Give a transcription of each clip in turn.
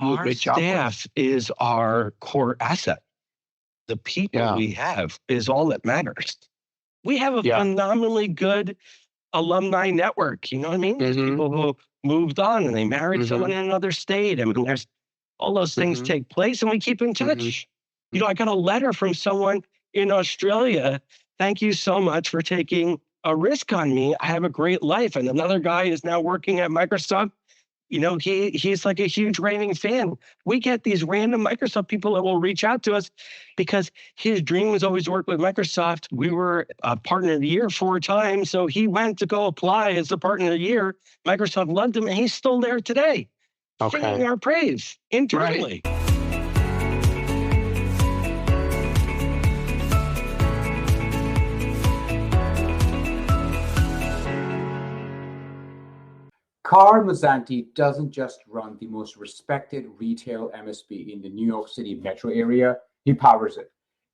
do a Our great job with. staff is our core asset. The people we have is all that matters. We have a phenomenally good alumni network. You know what I mean? People who moved on and they married someone in another state. I mean, there's all those things take place and we keep in touch. You know, I got a letter from someone in Australia. Thank you so much for taking a risk on me. I have a great life. And another guy is now working at Microsoft. You know, he's like a huge raving fan. We get these random Microsoft people that will reach out to us because his dream was always to work with Microsoft. We were a partner of the year 4 times. So he went to go apply as a partner of the year. Microsoft loved him and he's still there today, singing our praise internally. Right. Carl Mazzanti doesn't just run the most respected retail MSP in the New York City metro area, he powers it.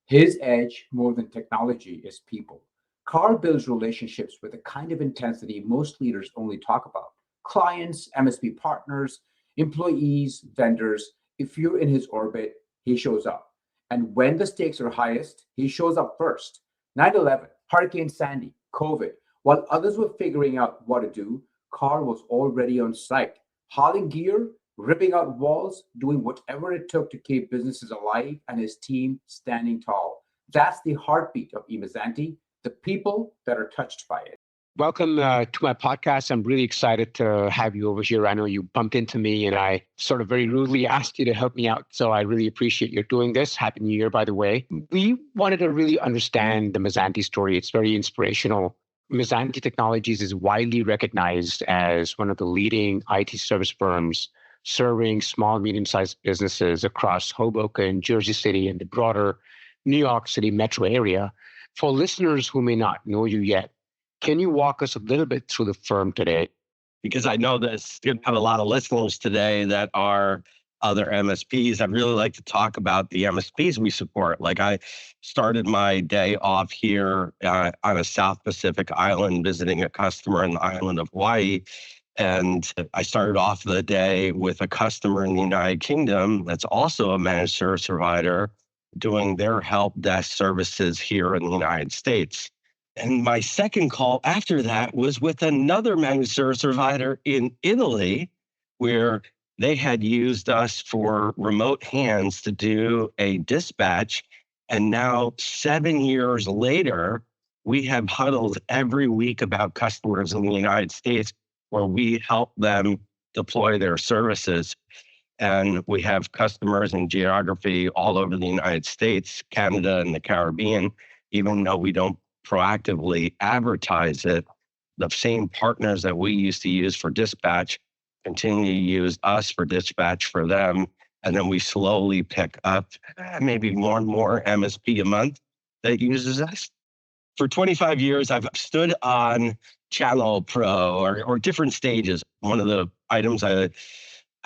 His edge, more than technology, is people. Carl builds relationships with the kind of intensity most leaders only talk about. Clients, MSP partners, employees, vendors. If you're in his orbit, he shows up. And when the stakes are highest, he shows up first. 9/11, Hurricane Sandy, COVID. While others were figuring out what to do, Carl was already on site, hauling gear, ripping out walls, doing whatever it took to keep businesses alive and his team standing tall. That's the heartbeat of eMazzanti, the people that are touched by it. Welcome to my podcast. I'm really excited to have you over here. I know you bumped into me and I sort of very rudely asked you to help me out. So I really appreciate you doing this. Happy New Year, by the way. We wanted to really understand the Mazzanti story. It's very inspirational. Mazzanti Technologies is widely recognized as one of the leading IT service firms serving small, medium-sized businesses across Hoboken, Jersey City, and the broader New York City metro area. For listeners who may not know you yet, can you walk us a little bit through the firm today? Because I know there's going to have a lot of listeners today that are other MSPs. I'd really like to talk about the MSPs we support. Like I started my day off here on a South Pacific island, visiting a customer in the island of Hawaii. And I started off the day with a customer in the United Kingdom that's also a managed service provider doing their help desk services here in the United States. And my second call after that was with another managed service provider in Italy, where they had used us for remote hands to do a dispatch. And now 7 years later, we have huddles every week about customers in the United States where we help them deploy their services. And we have customers in geography all over the United States, Canada, and the Caribbean, even though we don't proactively advertise it. The same partners that we used to use for dispatch continue to use us for dispatch for them. And then we slowly pick up maybe more and more MSP a month that uses us. For 25 years, I've stood on Channel Pro or different stages. One of the items I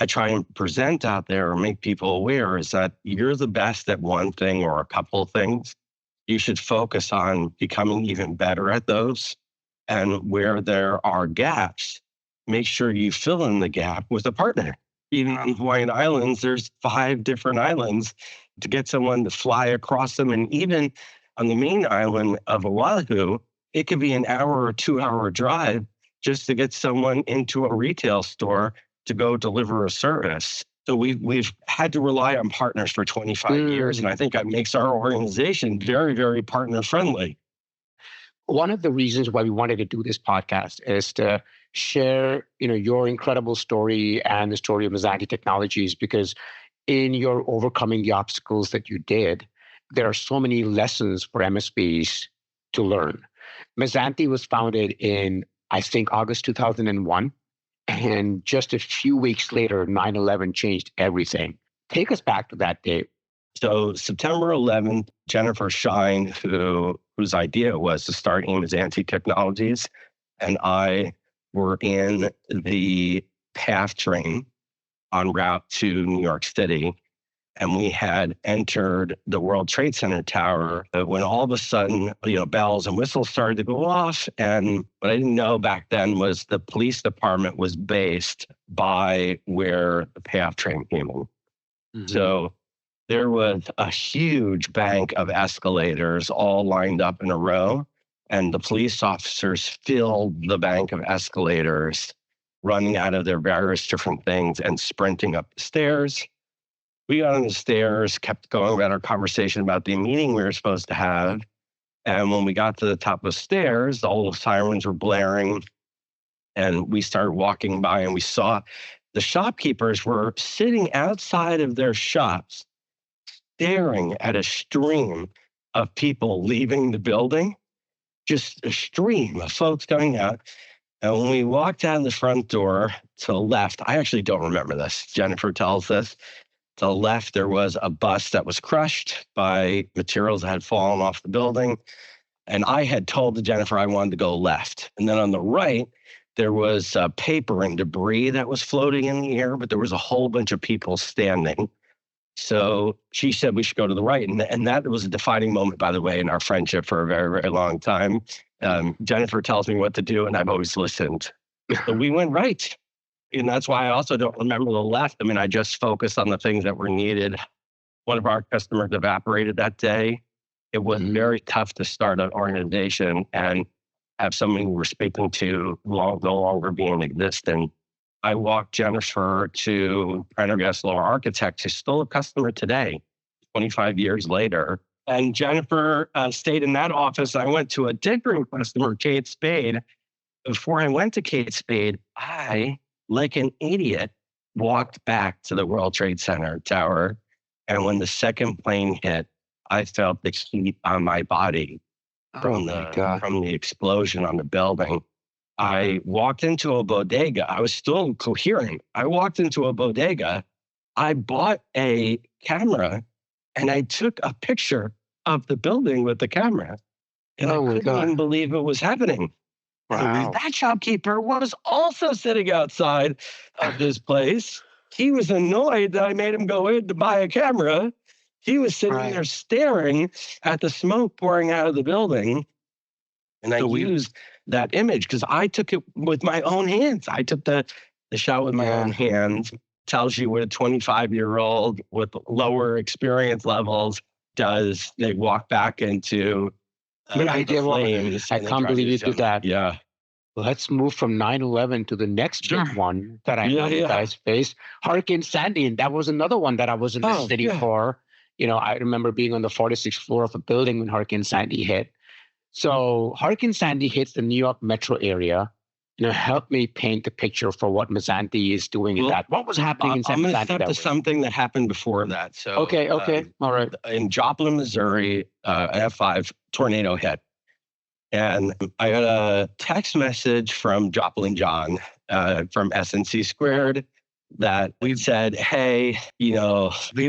try and present out there or make people aware is that you're the best at one thing or a couple of things. You should focus on becoming even better at those. And where there are gaps, make sure you fill in the gap with a partner. Even on Hawaiian Islands, there's 5 different islands to get someone to fly across them. And even on the main island of Oahu, it could be an hour or 2-hour drive just to get someone into a retail store to go deliver a service. So we've had to rely on partners for 25 years. And I think that makes our organization very, very partner friendly. One of the reasons why we wanted to do this podcast is to share, your incredible story and the story of Mazzanti Technologies, because in your overcoming the obstacles that you did, there are so many lessons for MSPs to learn. Mazzanti was founded in, I think, August 2001. And just a few weeks later, 9/11 changed everything. Take us back to that day. So September 11th, Jennifer Shine, whose idea was to start eMazzanti Technologies, and I were in the PATH train en route to New York City. and we had entered the World Trade Center tower when all of a sudden, bells and whistles started to go off. And what I didn't know back then was the police department was based by where the payoff train came in. Mm-hmm. So there was a huge bank of escalators all lined up in a row, and the police officers filled the bank of escalators, running out of their various different things and sprinting up the stairs. We got on the stairs, kept going about our conversation about the meeting we were supposed to have. And when we got to the top of the stairs, all the sirens were blaring. And we started walking by, and we saw the shopkeepers were sitting outside of their shops, staring at a stream of people leaving the building, just a stream of folks coming out. And when we walked out the front door to the left, I actually don't remember this. Jennifer tells us. To the left, there was a bus that was crushed by materials that had fallen off the building. And I had told Jennifer I wanted to go left. And then on the right, there was paper and debris that was floating in the air, but there was a whole bunch of people standing. So she said we should go to the right. And that was a defining moment, by the way, in our friendship for a very, very long time. Jennifer tells me what to do, and I've always listened. So we went right. And that's why I also don't remember the left. I mean, I just focused on the things that were needed. One of our customers evaporated that day. It was very tough to start an organization and have someone we were speaking to no longer be in existence. I walked Jennifer to Prendergast Law Architects, who's still a customer today, 25 years later. And Jennifer stayed in that office. I went to a different customer, Kate Spade. Before I went to Kate Spade, I, like an idiot, walked back to the World Trade Center tower. And when the second plane hit, I felt the heat on my body from the explosion on the building. I walked into a bodega. I was still coherent. I walked into a bodega. I bought a camera, and I took a picture of the building with the camera. And I couldn't even believe it was happening. Wow. That shopkeeper was also sitting outside of this place. He was annoyed that I made him go in to buy a camera. He was sitting there staring at the smoke pouring out of the building. And I used that image because I took it with my own hands. I took the shot with my own hands. Tells you what a 25-year-old with lower experience levels does. They walk back into I can't believe you did that. Yeah. Let's move from 9/11 to the next big one that I know you guys faced. Hurricane Sandy, and that was another one that I was in the city for. I remember being on the 46th floor of a building when Hurricane Sandy hit. So Hurricane Sandy hits the New York metro area. Help me paint the picture for what Mazzanti is doing in that. What was happening in San Mazzanti? I'm going to step to something that happened before that. So Okay. All right. In Joplin, Missouri, an F5 tornado hit. And I got a text message from Joplin John from SNC Squared that we said, hey, it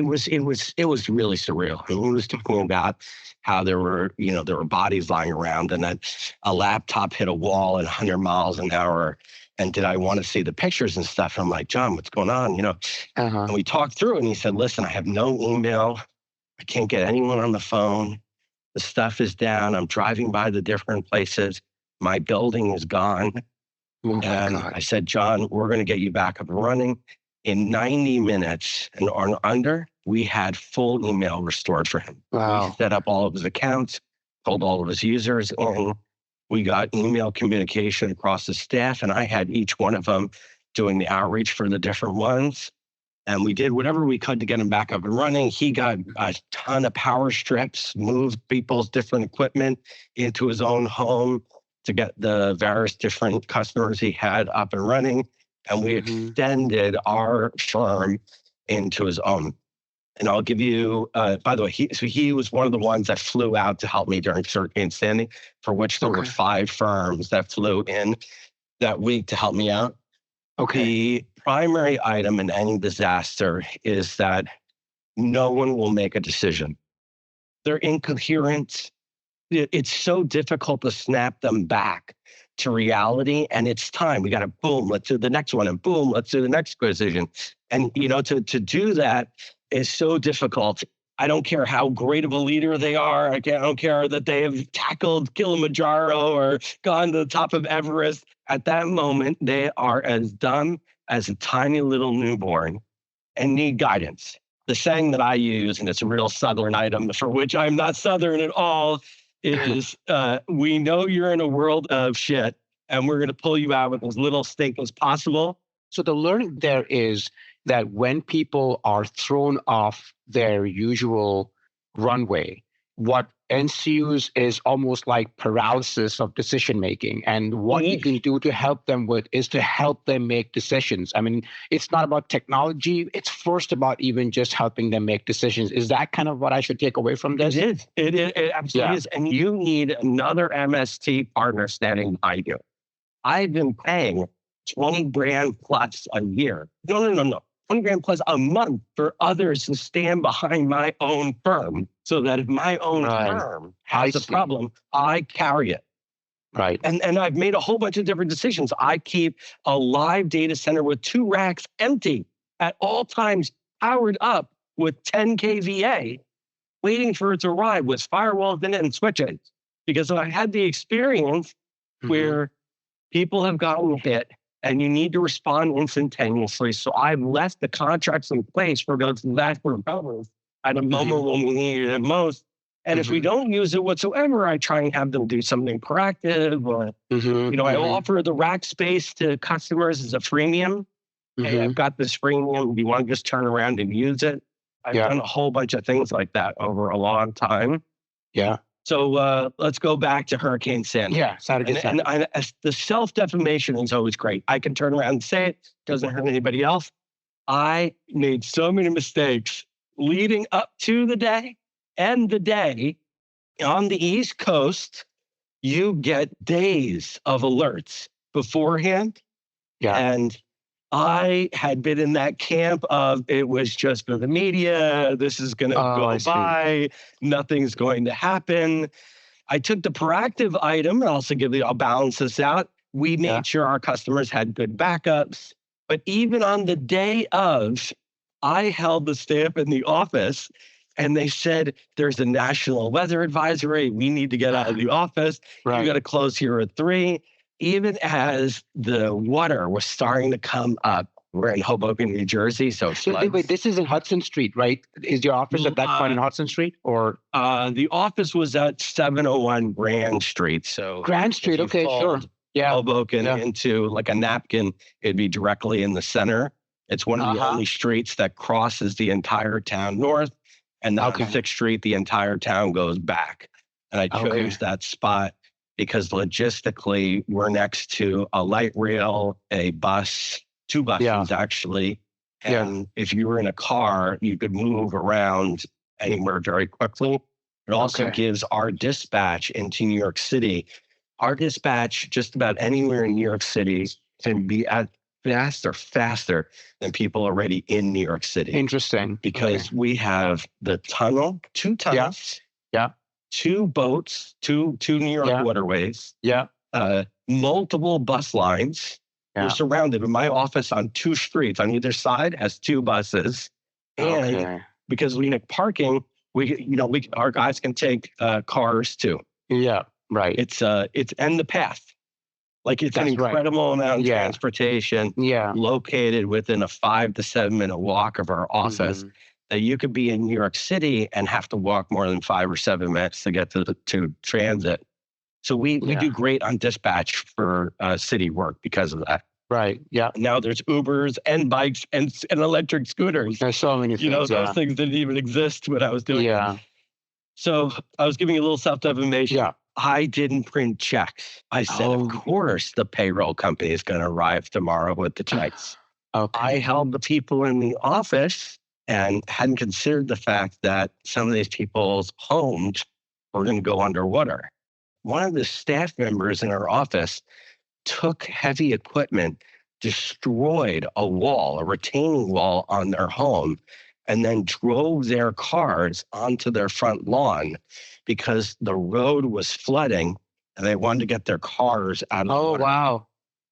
was really surreal. He was talking about how there were bodies lying around, and that a laptop hit a wall at 100 miles an hour. And did I want to see the pictures and stuff? I'm like, John, what's going on? And we talked through, and he said, listen, I have no email. I can't get anyone on the phone. The stuff is down. I'm driving by the different places. My building is gone. I said, John, we're going to get you back up and running. In 90 minutes and under, we had full email restored for him. Wow. We set up all of his accounts, told all of his users, and we got email communication across the staff, and I had each one of them doing the outreach for the different ones. And we did whatever we could to get him back up and running. He got a ton of power strips, moved people's different equipment into his own home to get the various different customers he had up and running. And we extended our firm into his own. And I'll give you, by the way, he was one of the ones that flew out to help me during Hurricane Sandy, for which there were 5 firms that flew in that week to help me out. Okay. The primary item in any disaster is that no one will make a decision. They're incoherent. It's so difficult to snap them back to reality, and it's time. We got to boom, let's do the next one, and boom, let's do the next decision. And, to do that is so difficult. I don't care how great of a leader they are. I don't care that they have tackled Kilimanjaro or gone to the top of Everest. At that moment, they are as dumb as a tiny little newborn and need guidance. The saying that I use, and it's a real Southern item for which I'm not Southern at all, is we know you're in a world of shit and we're going to pull you out with as little stake as possible. So the learning there is that when people are thrown off their usual runway, what ensues is almost like paralysis of decision making. And what you can do to help them with is to help them make decisions. I mean, it's not about technology. It's first about even just helping them make decisions. Is that kind of what I should take away from this? It absolutely is. And you need another MST partner standing behind you. I've been paying 20 grand plus a year. No. 20 grand plus a month for others to stand behind my own firm so that if my own firm has a problem, I carry it. Right. And I've made a whole bunch of different decisions. I keep a live data center with 2 racks empty at all times, powered up with 10 kVA, waiting for it to arrive with firewalls in it and switches. Because I had the experience where people have gotten hit and you need to respond instantaneously. So I've left the contracts in place for those disaster recoveries at a moment when we need it most. And if we don't use it whatsoever, I try and have them do something proactive. Or, I offer the rack space to customers as a freemium. Hey, I've got this freemium. Do you want to just turn around and use it? I've done a whole bunch of things like that over a long time. Yeah. So let's go back to Hurricane Sandy. Yeah, and the self-defamation is always great. I can turn around and say it. Doesn't hurt anybody else. I made so many mistakes leading up to the day and the day. On the East Coast, you get days of alerts beforehand. Yeah. And I had been in that camp of it was just for the media. This is going to go by. Nothing's going to happen. I took the proactive item. I'll balance this out. We made sure our customers had good backups. But even on the day of, I held the staff in the office and they said, there's a national weather advisory. We need to get out of the office. Right. You got to close here at 3. Even as the water was starting to come up, we're in Hoboken, New Jersey. So wait, this is in Hudson Street, right? Is your office at that point in Hudson Street, or the office was at 701 Grand Street? So Grand Street, okay, sure. Yeah, Hoboken into like a napkin, it'd be directly in the center. It's one of the only streets that crosses the entire town north, and on 6th Street, the entire town goes back. And I chose that spot because logistically, we're next to a light rail, a bus, 2 buses actually. And if you were in a car, you could move around anywhere very quickly. It also gives our dispatch into New York City. Our dispatch just about anywhere in New York City can be at faster than people already in New York City. Interesting. Because we have the tunnel, 2 tunnels. 2 boats, two New York waterways, multiple bus lines. We're surrounded. My office on 2 streets on either side has 2 buses, and because we need parking, our guys can take cars too. Yeah, right. It's and the path, like it's an incredible amount of transportation. Located within a 5 to 7 minute walk of our office. That you could be in New York City and have to walk more than 5 or 7 minutes to get to transit. So we do great on dispatch for city work because of that. Right. Yeah. Now there's Ubers and bikes and electric scooters. There's so many things. Those things didn't even exist when I was doing it. So I was giving a little self-defamation. Yeah. I didn't print checks. I said, of course, the payroll company is going to arrive tomorrow with the checks. I held the people in the office and hadn't considered the fact that some of these people's homes were going to go underwater. One of the staff members in our office took heavy equipment, destroyed a retaining wall on their home, and then drove their cars onto their front lawn because the road was flooding and they wanted to get their cars out of the water. Wow.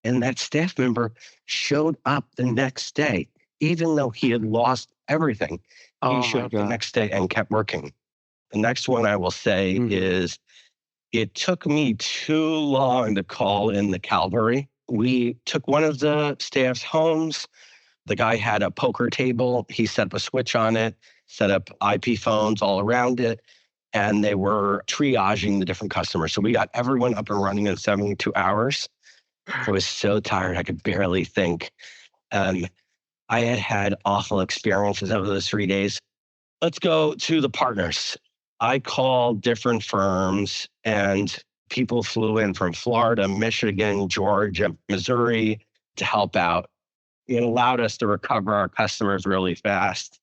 And that staff member showed up the next day even though he had lost everything. Oh He showed my up the God. next day and kept working. The next one I will say is, it took me too long to call in the cavalry. We took one of the staff's homes. The guy had a poker table. He set up a switch on it, set up IP phones all around it, and they were triaging the different customers. So we got everyone up and running in 72 hours. I was so tired, I could barely think. I had had awful experiences over those 3 days. Let's go to the partners. I called different firms, and people flew in from Florida, Michigan, Georgia, Missouri to help out. It allowed us to recover our customers really fast.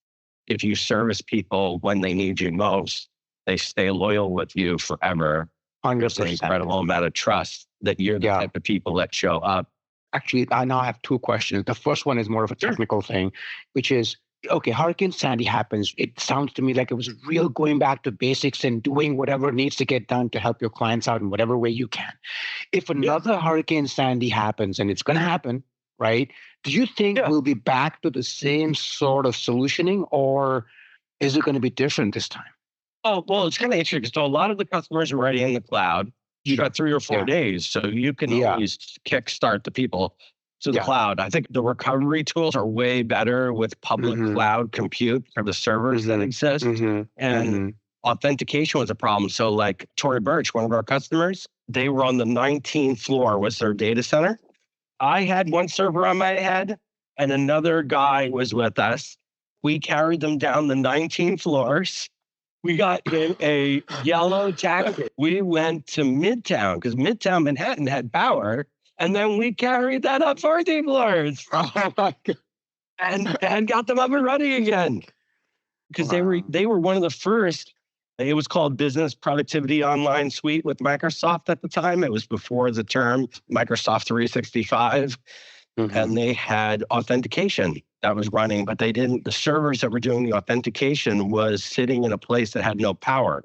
If you service people when they need you most, they stay loyal with you forever. There's an 100%. incredible amount of trust that you're the Yeah. type of people that show up. Actually, I now have two questions. The first one is more of a technical thing, which is, okay, Hurricane Sandy happens. It sounds to me like it was real going back to basics and doing whatever needs to get done to help your clients out in whatever way you can. If another Hurricane Sandy happens, and it's going to happen, right? Do you think we'll be back to the same sort of solutioning, or is it going to be different this time? Oh, well, it's kind of interesting. So a lot of the customers are already in the cloud. You got 3 or 4 days, so you can always kickstart the people to the cloud. I think the recovery tools are way better with public cloud compute for the servers that exist. And authentication was a problem. So like Tory Burch, one of our customers, they were on the 19th floor was their data center. I had one server on my head and another guy was with us. We carried them down the 19 floors. We got in a yellow taxi. We went to Midtown because Midtown Manhattan had power. And then we carried that up 14 floors. Oh my God. And got them up and running again. Because they were one of the first. It was called Business Productivity Online Suite with Microsoft at the time. It was before the term Microsoft 365. And they had authentication that was running, but they didn't, the servers that were doing the authentication was sitting in a place that had no power.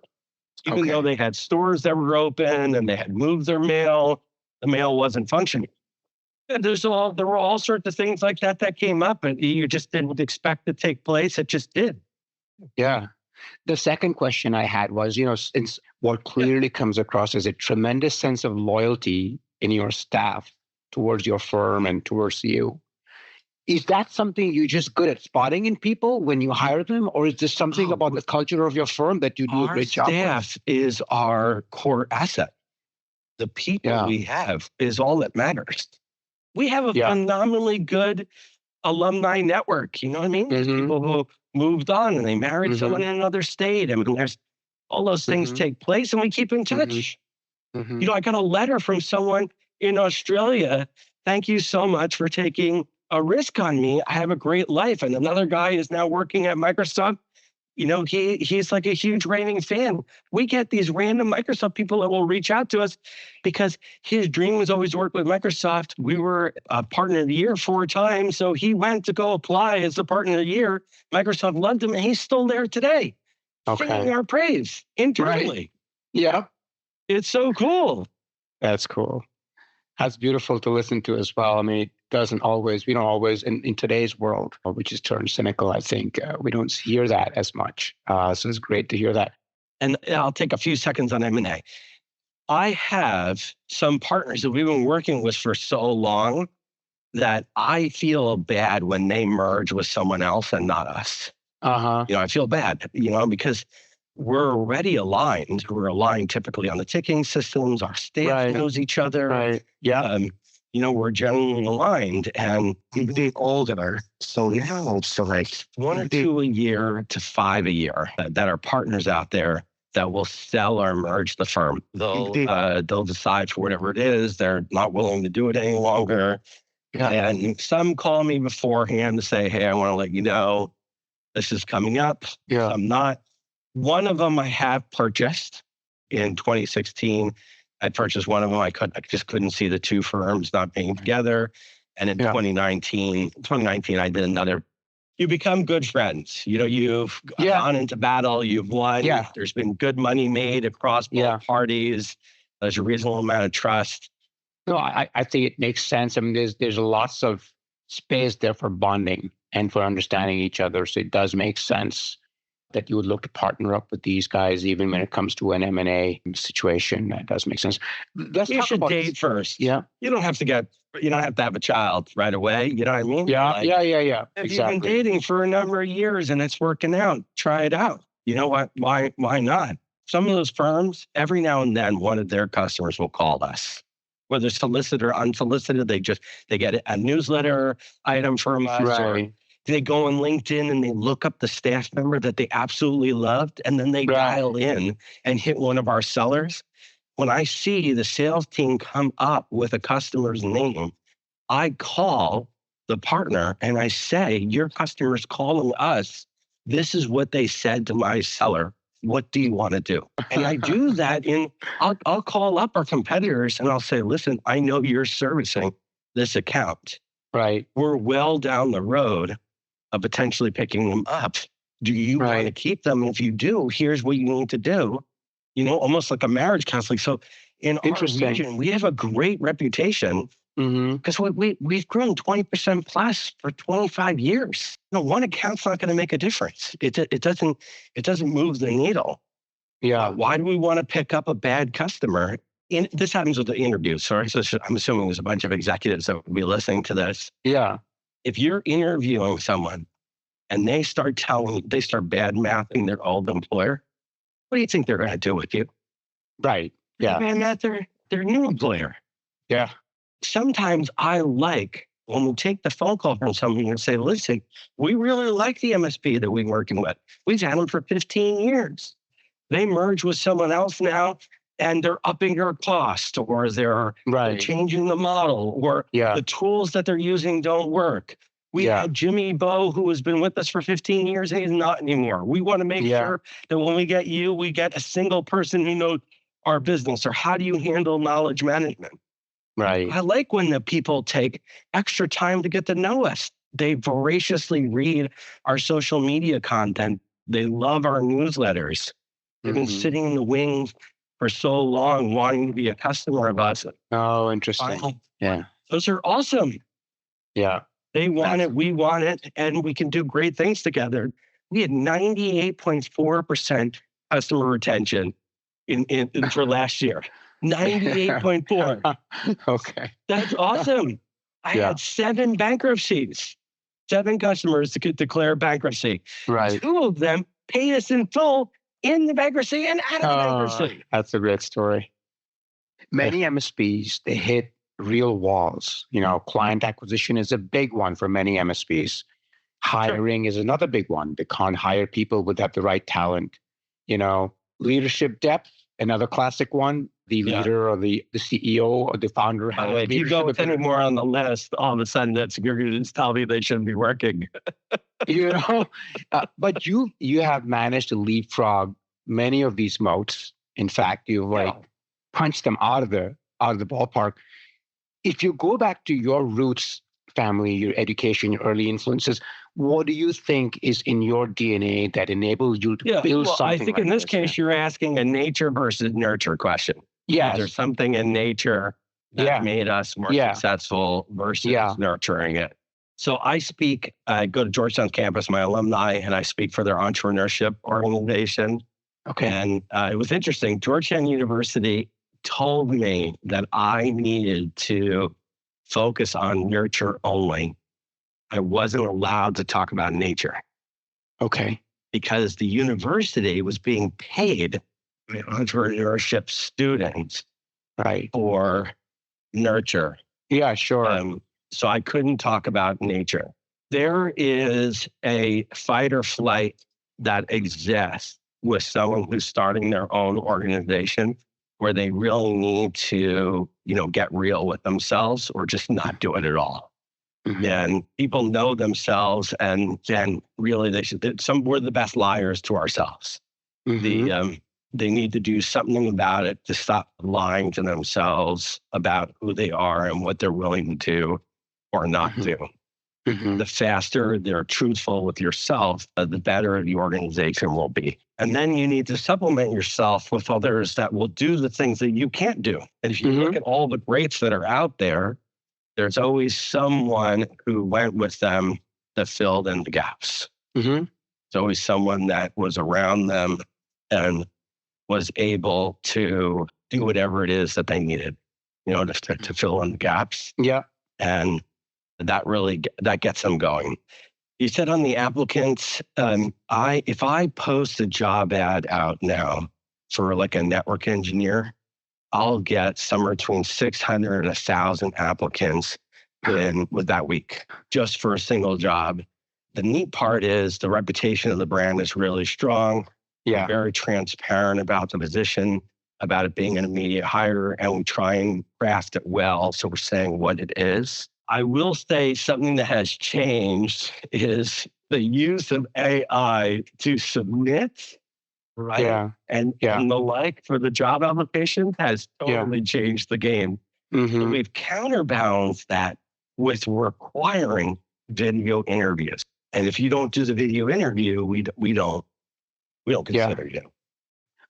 Even though they had stores that were open and they had moved their mail, the mail wasn't functioning. And there were all sorts of things like that came up, and you just didn't expect to take place. It just did. Yeah. The second question I had was, since what clearly comes across as a tremendous sense of loyalty in your staff towards your firm and towards you, is that something you're just good at spotting in people when you hire them? Or is this something about the culture of your firm that you do a great job with? Our staff is our core asset. The people we have is all that matters. We have a phenomenally good alumni network. You know what I mean? People who moved on and they married someone in another state. I mean, there's all those things take place and we keep in touch. I got a letter from someone in Australia. Thank you so much for taking a risk on me. I have a great life. And another guy is now working at Microsoft. He's like a huge raving fan. We get these random Microsoft people that will reach out to us because his dream was always to work with Microsoft. We were a partner of the year 4 times. So he went to go apply as the partner of the year. Microsoft loved him and he's still there today. Singing our praise internally. Right. Yeah. It's so cool. That's cool. That's beautiful to listen to as well. I mean, we don't always, in today's world, which is turned cynical, I think, we don't hear that as much. So it's great to hear that. And I'll take a few seconds on M&A. I have some partners that we've been working with for so long that I feel bad when they merge with someone else and not us. I feel bad, because we're already aligned. We're aligned typically on the ticking systems. Our staff knows each other. Right. Yeah. We're generally aligned and we're older. So now it's like 1 or 2 a year to 5 a year that are partners out there that will sell or merge the firm. They'll decide for whatever it is. They're not willing to do it any longer. Yeah. And some call me beforehand to say, hey, I want to let you know this is coming up. Yeah. I'm not. One of them I have purchased in 2016. I purchased one of them. I just couldn't see the two firms not being together. And in 2019, I did another. You become good friends. You've gone into battle. You've won. Yeah. There's been good money made across both parties. There's a reasonable amount of trust. No, I think it makes sense. I mean, there's lots of space there for bonding and for understanding each other. So it does make sense that you would look to partner up with these guys, even when it comes to an M&A situation. That does make sense. Let's You talk should about date first. Yeah. You don't have to have a child right away. You know what I mean? Yeah. Like, Yeah. if Exactly. you've been dating for a number of years and it's working out, try it out. You know what? Why not? Some of those firms, every now and then, one of their customers will call us. Whether solicited or unsolicited, they get a newsletter item from us, or Right. they go on LinkedIn and they look up the staff member that they absolutely loved, and then they Right. dial in and hit one of our sellers. When I see the sales team come up with a customer's name, I call the partner and I say, your customer's calling us. This is what they said to my seller. What do you want to do? And I do that I'll call up our competitors and I'll say, listen, I know you're servicing this account. Right. We're well down the road of potentially picking them up. Do you want to keep them? If you do, here's what you need to do. Almost like a marriage counseling. So in our region, we have a great reputation because we've grown 20% plus for 25 years. One account's not going to make a difference. It doesn't move the needle. Yeah. Why do we want to pick up a bad customer? This happens with the interviews. Sorry, so I'm assuming there's a bunch of executives that will be listening to this. Yeah. If you're interviewing someone and they start bad mouthing their old employer, what do you think they're going to do with you? Right. Yeah. Bad mouth their new employer. Yeah. Sometimes I like when we take the phone call from somebody and say, listen, we really like the MSP that we're working with. We've had them for 15 years. They merge with someone else now and they're upping their cost, or they're changing the model, or the tools that they're using don't work. We had Jimmy Bo, who has been with us for 15 years, and he's not anymore. We want to make sure that when we get you, we get a single person who knows our business. Or how do you handle knowledge management? Right. I like when the people take extra time to get to know us. They voraciously read our social media content. They love our newsletters. They've been sitting in the wings for so long, wanting to be a customer of us. Oh, interesting. Yeah. Those are awesome. Yeah. They want it, we want it, and we can do great things together. We had 98.4% customer retention for last year. 98.4. Okay. That's awesome. I had 7 bankruptcies, 7 customers to declare bankruptcy. Right. 2 of them paid us in full in the bankruptcy and out of the bankruptcy. That's a great story. Many MSPs, they hit real walls. Client acquisition is a big one for many MSPs. Hiring is another big one. They can't hire people without the right talent. Leadership depth, another classic one. The leader or the CEO or the founder. If you go with any more on the list, all of a sudden that's you're going to just tell me they shouldn't be working. But you have managed to leapfrog many of these moats. In fact, you've punched them out of the ballpark. If you go back to your roots, family, your education, your early influences, what do you think is in your DNA that enables you to build something? I think in this case, you're asking a nature versus nurture question. Yes. Is there something in nature that made us more successful versus nurturing it? So I go to Georgetown campus, my alumni, and I speak for their entrepreneurship organization. Okay. And it was interesting. Georgetown University told me that I needed to focus on nurture only. I wasn't allowed to talk about nature. Okay. Because the university was being paid by entrepreneurship students for nurture. Yeah, sure. So I couldn't talk about nature. There is a fight or flight that exists with someone who's starting their own organization, where they really need to, get real with themselves or just not do it at all. Mm-hmm. And people know themselves, and then really we're the best liars to ourselves. Mm-hmm. They need to do something about it to stop lying to themselves about who they are and what they're willing to do or not do. Mm-hmm. The faster they're truthful with yourself, the better the organization will be. And then you need to supplement yourself with others that will do the things that you can't do. And if you look at all the greats that are out there, there's always someone who went with them that filled in the gaps. Mm-hmm. It's always someone that was around them and was able to do whatever it is that they needed, to fill in the gaps. Yeah. And that really, that gets them going. You said on the applicants, if I post a job ad out now for like a network engineer, I'll get somewhere between 600 and 1,000 applicants with that week, just for a single job. The neat part is the reputation of the brand is really strong. Yeah. We're very transparent about the position, about it being an immediate hire, and we try and craft it well. So we're saying what it is. I will say something that has changed is the use of AI to submit, right? Yeah. And the like for the job application has totally changed the game. Mm-hmm. So we've counterbalanced that with requiring video interviews. And if you don't do the video interview, we don't consider you.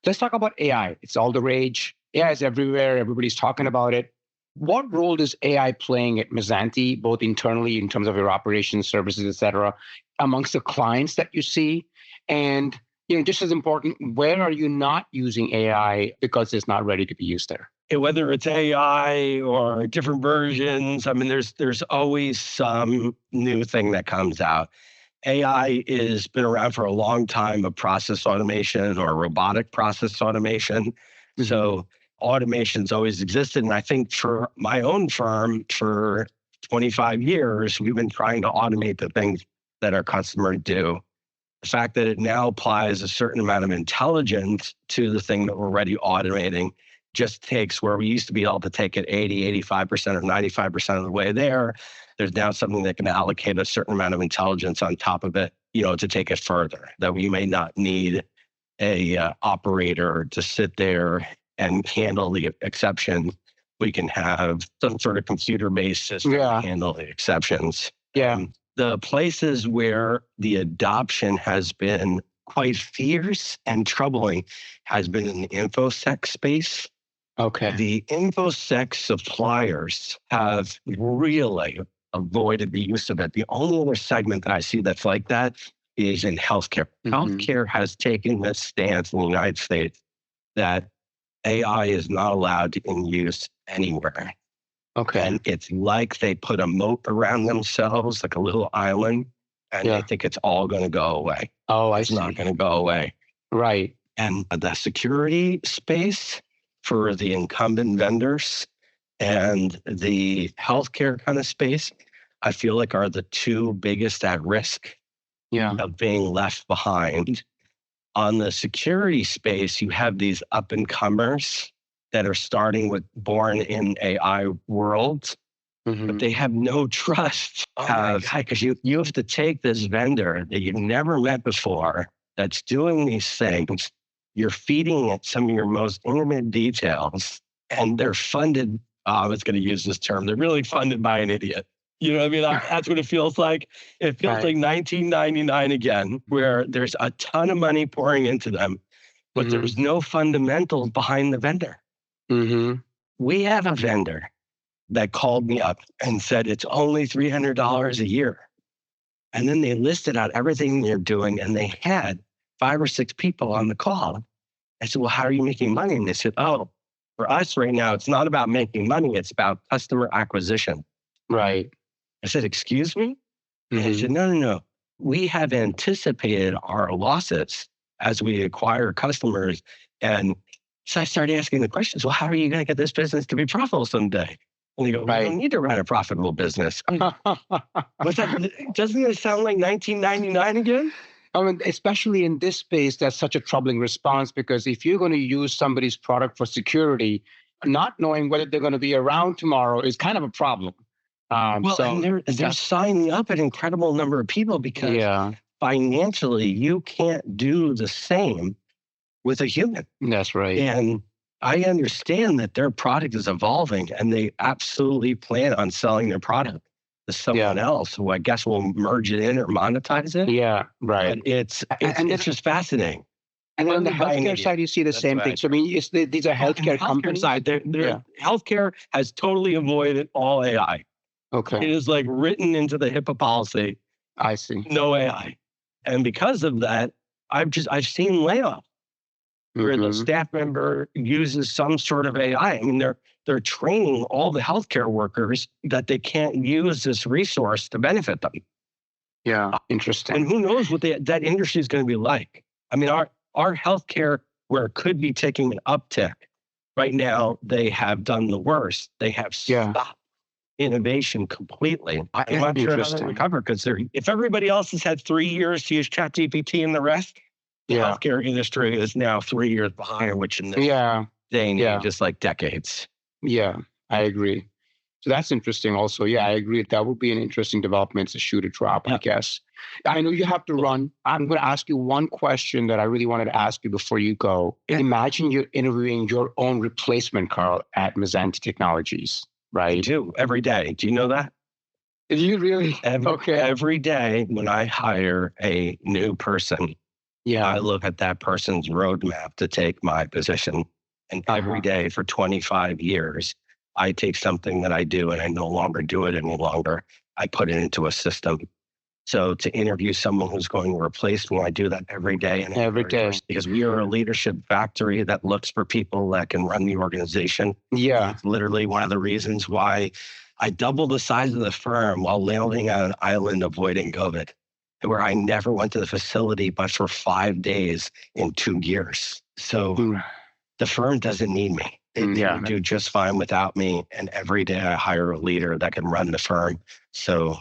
Let's talk about AI. It's all the rage. AI is everywhere. Everybody's talking about it. What role is AI playing at Mazzanti, both internally in terms of your operations, services, et cetera, amongst the clients that you see? And just as important, where are you not using AI because it's not ready to be used there? Whether it's AI or different versions, I mean, there's always some new thing that comes out. AI has been around for a long time of process automation or robotic process automation. Mm-hmm. So automation's always existed. And I think for my own firm, for 25 years, we've been trying to automate the things that our customers do. The fact that it now applies a certain amount of intelligence to the thing that we're already automating just takes where we used to be able to take it 80, 85% or 95% of the way there. There's now something that can allocate a certain amount of intelligence on top of it, to take it further, that we may not need a operator to sit there and handle the exception. We can have some sort of computer-based system to handle the exceptions. Yeah. The places where the adoption has been quite fierce and troubling has been in the InfoSec space. Okay. The InfoSec suppliers have really avoided the use of it. The only other segment that I see that's like that is in healthcare. Mm-hmm. Healthcare has taken this stance in the United States that AI is not allowed to be used anywhere. Okay. And it's like they put a moat around themselves, like a little island, and they think it's all going to go away. Oh, I see. It's not going to go away. Right. And the security space for the incumbent vendors and the healthcare kind of space, I feel like are the two biggest at risk of being left behind. On the security space, you have these up and comers that are starting with born in AI worlds, but they have no trust. Because you have to take this vendor that you've never met before that's doing these things. You're feeding it some of your most intimate details, and they're funded. I was going to use this term. They're really funded by an idiot. You know what I mean? That's what it feels like. It feels like 1999 again, where there's a ton of money pouring into them, but there's no fundamentals behind the vendor. Mm-hmm. We have a vendor that called me up and said it's only $300 a year. And then they listed out everything they're doing, and they had 5 or 6 people on the call. I said, well, how are you making money? And they said, oh, for us right now, it's not about making money. It's about customer acquisition. Right. I said, excuse me? And I said, no. We have anticipated our losses as we acquire customers. And so I started asking the questions, well, how are you going to get this business to be profitable someday? And they go, we don't need to run a profitable business. Doesn't it sound like 1999 again? I mean, especially in this space, that's such a troubling response, because if you're going to use somebody's product for security, not knowing whether they're going to be around tomorrow is kind of a problem. And they're signing up an incredible number of people because financially, you can't do the same with a human. That's right. And I understand that their product is evolving, and they absolutely plan on selling their product to someone else who I guess will merge it in or monetize it. Yeah, right. But it's just fascinating. And then on the healthcare side, you see the same thing. So I mean, these are healthcare companies. Healthcare has totally avoided all AI. Okay. It is like written into the HIPAA policy I see. No AI. And because of that, I've seen layoffs where the staff member uses some sort of AI. I mean, they're training all the healthcare workers that they can't use this resource to benefit them. Yeah, interesting. And who knows what that industry is going to be like. I mean, our healthcare, where it could be taking an uptick, right now they have done the worst. They have stopped innovation completely. I'm not sure how to recover, because if everybody else has had 3 years to use ChatGPT and the rest, the healthcare industry is now 3 years behind, which in this day and age is like decades. Yeah, I agree. So that's interesting also. Yeah, I agree. That would be an interesting development to shoot a drop, I guess. I know you have to run. I'm going to ask you one question that I really wanted to ask you before you go. Imagine you're interviewing your own replacement, Carl, at Mazzanti Technologies, right? I do every day. Do you know that? Do you really? Every day when I hire a new person, I look at that person's roadmap to take my position. And every day for 25 years, I take something that I do and I no longer do it any longer. I put it into a system. So to interview someone who's going to replace me, I do that every day. And every day. Because we are a leadership factory that looks for people that can run the organization. Yeah. It's literally one of the reasons why I doubled the size of the firm while landing on an island avoiding COVID, where I never went to the facility but for 5 days in 2 years. So the firm doesn't need me. They do just fine without me. And every day I hire a leader that can run the firm, so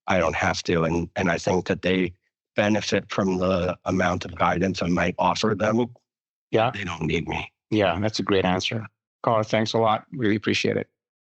I don't have to. And I think that they benefit from the amount of guidance I might offer them. Yeah. They don't need me. Yeah, that's a great answer. Carl, thanks a lot. Really appreciate it.